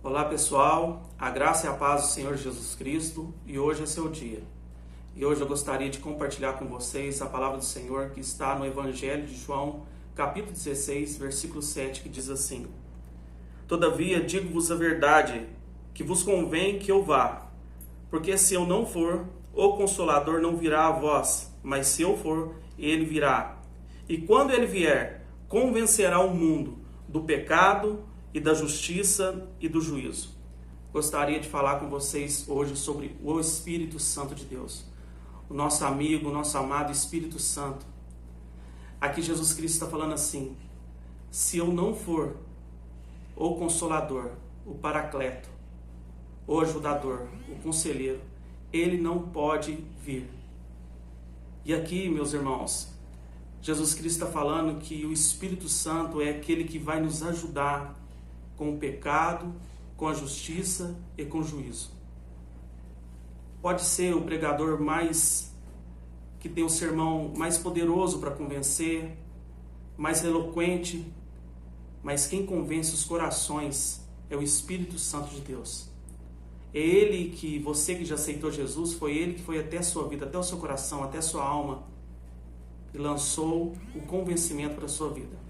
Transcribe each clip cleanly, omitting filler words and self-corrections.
Olá pessoal, a graça e a paz do Senhor Jesus Cristo, e hoje é seu dia. E hoje eu gostaria de compartilhar com vocês a palavra do Senhor que está no Evangelho de João, capítulo 16, versículo 7, que diz assim: Todavia digo-vos a verdade, que vos convém que eu vá, porque se eu não for, o Consolador não virá a vós, mas se eu for, ele virá. E quando ele vier, convencerá o mundo do pecado, e da justiça e do juízo. Gostaria de falar com vocês hoje sobre o Espírito Santo de Deus, o nosso amigo, o nosso amado Espírito Santo. Aqui Jesus Cristo está falando assim: se eu não for o Consolador, o Paracleto, o Ajudador, o Conselheiro, ele não pode vir. E aqui, meus irmãos, Jesus Cristo está falando que o Espírito Santo é aquele que vai nos ajudar com o pecado, com a justiça e com o juízo. Pode ser o pregador que tem o sermão mais poderoso para convencer, mais eloquente, mas quem convence os corações é o Espírito Santo de Deus. É Ele que, você que já aceitou Jesus, foi Ele que foi até a sua vida, até o seu coração, até a sua alma, e lançou o convencimento para a sua vida.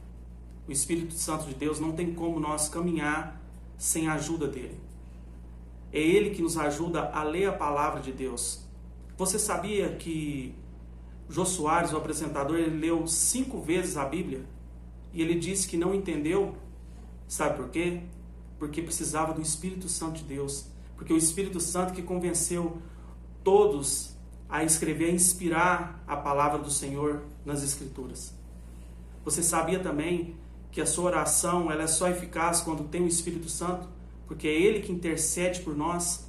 O Espírito Santo de Deus, não tem como nós caminhar sem a ajuda dele. É ele que nos ajuda a ler a palavra de Deus. Você sabia que Jô Soares, o apresentador, ele leu 5 vezes a Bíblia e ele disse que não entendeu? Sabe por quê? Porque precisava do Espírito Santo de Deus. Porque o Espírito Santo que convenceu todos a escrever, a inspirar a palavra do Senhor nas Escrituras. Você sabia também que a sua oração ela é só eficaz quando tem o Espírito Santo? Porque é Ele que intercede por nós,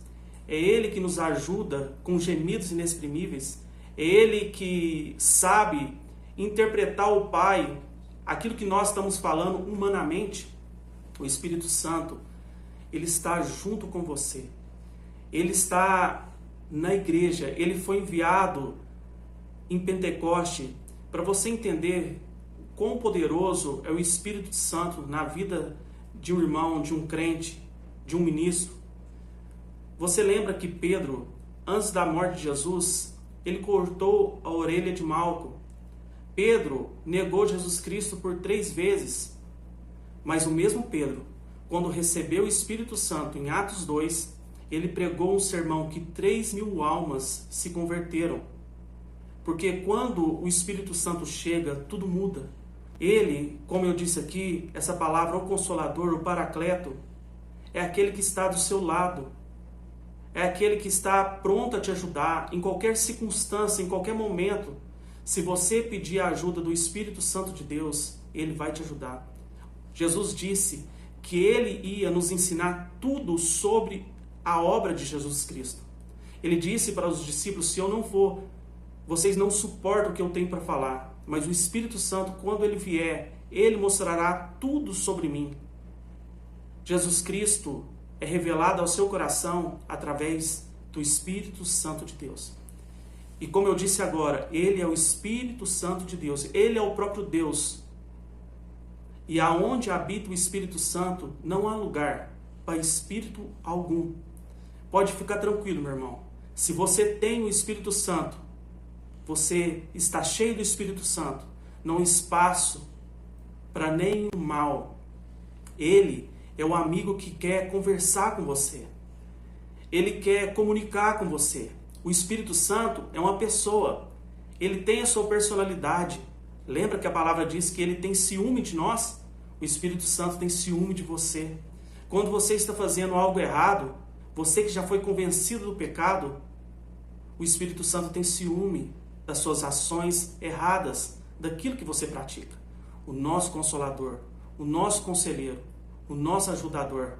é Ele que nos ajuda com gemidos inexprimíveis, é Ele que sabe interpretar ao Pai aquilo que nós estamos falando humanamente. O Espírito Santo, Ele está junto com você, Ele está na igreja, Ele foi enviado em Pentecoste para você entender quão poderoso é o Espírito Santo na vida de um irmão, de um crente, de um ministro. Você lembra que Pedro, antes da morte de Jesus, ele cortou a orelha de Malco. Pedro negou Jesus Cristo por 3 vezes. Mas o mesmo Pedro, quando recebeu o Espírito Santo em Atos 2, ele pregou um sermão que 3.000 almas se converteram. Porque quando o Espírito Santo chega, tudo muda. Ele, como eu disse aqui, essa palavra, o Consolador, o Paracleto, é aquele que está do seu lado. É aquele que está pronto a te ajudar em qualquer circunstância, em qualquer momento. Se você pedir a ajuda do Espírito Santo de Deus, ele vai te ajudar. Jesus disse que ele ia nos ensinar tudo sobre a obra de Jesus Cristo. Ele disse para os discípulos: se eu não for, vocês não suportam o que eu tenho para falar. Mas o Espírito Santo, quando ele vier, ele mostrará tudo sobre mim. Jesus Cristo é revelado ao seu coração através do Espírito Santo de Deus. E como eu disse agora, ele é o Espírito Santo de Deus. Ele é o próprio Deus. E aonde habita o Espírito Santo, não há lugar para espírito algum. Pode ficar tranquilo, meu irmão. Se você tem o Espírito Santo, você está cheio do Espírito Santo, não há espaço para nenhum mal. Ele é o amigo que quer conversar com você. Ele quer comunicar com você. O Espírito Santo é uma pessoa. Ele tem a sua personalidade. Lembra que a palavra diz que ele tem ciúme de nós? O Espírito Santo tem ciúme de você. Quando você está fazendo algo errado, você que já foi convencido do pecado, o Espírito Santo tem ciúme das suas ações erradas, daquilo que você pratica. O nosso Consolador, o nosso Conselheiro, o nosso Ajudador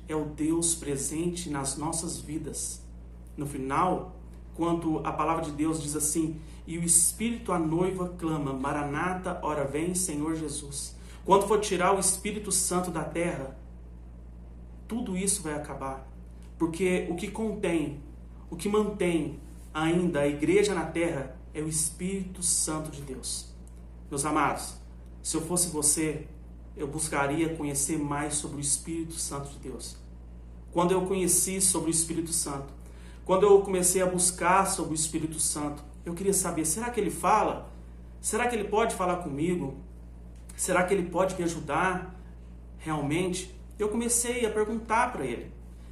é o Deus presente nas nossas vidas. No final, quando a palavra de Deus diz assim: e o Espírito, a noiva, clama: Maranata, ora vem, Senhor Jesus. Quando for tirar o Espírito Santo da terra, tudo isso vai acabar. Porque o que contém, o que mantém ainda a igreja na terra é o Espírito Santo de Deus. Meus amados, se eu fosse você, eu buscaria conhecer mais sobre o Espírito Santo de Deus. quando eu conheci sobre o Espírito Santo, quando eu comecei a buscar sobre o Espírito Santo, eu queria saber, será que ele fala? Será que ele pode falar comigo? Será que ele pode me ajudar realmente? Eu comecei a perguntar para ele,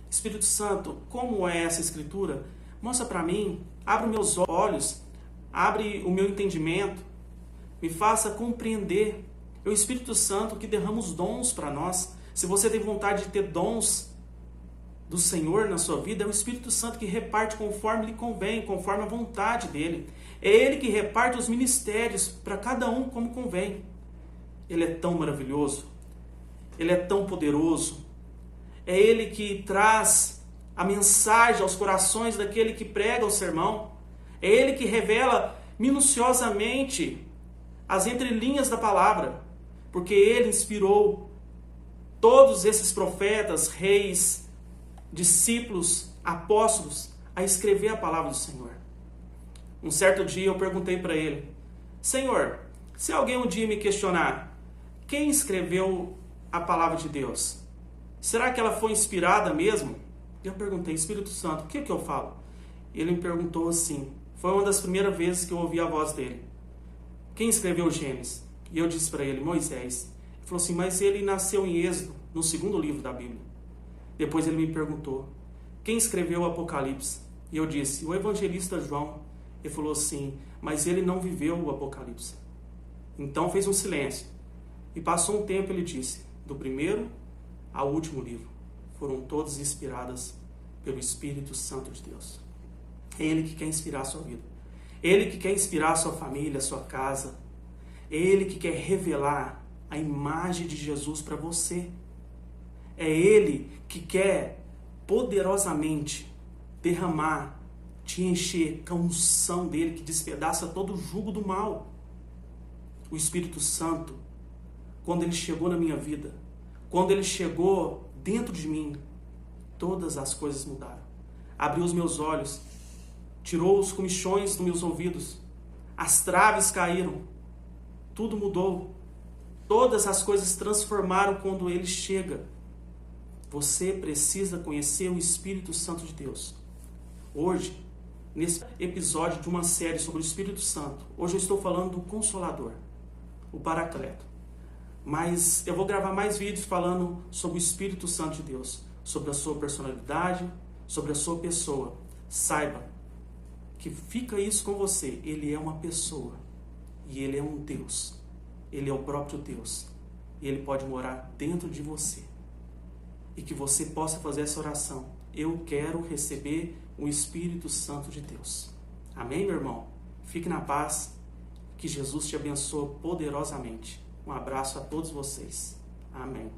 Espírito Santo, como é essa escritura? Mostra para mim, abre os meus olhos, abre o meu entendimento, me faça compreender. É o Espírito Santo que derrama os dons para nós. Se você tem vontade de ter dons do Senhor na sua vida, é o Espírito Santo que reparte conforme lhe convém, conforme a vontade dele. É ele que reparte os ministérios para cada um como convém. Ele é tão maravilhoso, ele é tão poderoso. É ele que traz a mensagem aos corações daquele que prega o sermão. É ele que revela minuciosamente as entrelinhas da palavra, porque ele inspirou todos esses profetas, reis, discípulos, apóstolos a escrever a palavra do Senhor. Um certo dia eu perguntei para ele, Senhor, se alguém um dia me questionar, quem escreveu a palavra de Deus? Será que ela foi inspirada mesmo? Eu perguntei, Espírito Santo, o que eu falo? Ele me perguntou assim, foi uma das primeiras vezes que eu ouvi a voz dele. Quem escreveu Gênesis? E eu disse para ele, Moisés. Ele falou assim, mas ele nasceu em Êxodo, no 2º livro da Bíblia. Depois ele me perguntou, quem escreveu o Apocalipse? E eu disse, o evangelista João. Ele falou assim, mas ele não viveu o Apocalipse. Então fez um silêncio. E passou um tempo ele disse, do primeiro ao último livro, foram todas inspiradas pelo Espírito Santo de Deus. É ele que quer inspirar a sua vida. Ele que quer inspirar a sua família, a sua casa. É ele que quer revelar a imagem de Jesus para você. É ele que quer poderosamente derramar, te encher com a unção dele que despedaça todo o jugo do mal. O Espírito Santo, quando ele chegou na minha vida, quando ele chegou dentro de mim, todas as coisas mudaram. Abriu os meus olhos, tirou os comichões dos meus ouvidos, as traves caíram, tudo mudou. Todas as coisas transformaram quando ele chega. Você precisa conhecer o Espírito Santo de Deus. Hoje, nesse episódio de uma série sobre o Espírito Santo, hoje eu estou falando do Consolador, o Paracleto. Mas eu vou gravar mais vídeos falando sobre o Espírito Santo de Deus, sobre a sua personalidade, sobre a sua pessoa. Saiba que fica isso com você. Ele é uma pessoa e ele é um Deus. Ele é o próprio Deus e ele pode morar dentro de você. E que você possa fazer essa oração. Eu quero receber o Espírito Santo de Deus. Amém, meu irmão? Fique na paz. Que Jesus te abençoe poderosamente. Um abraço a todos vocês. Amém.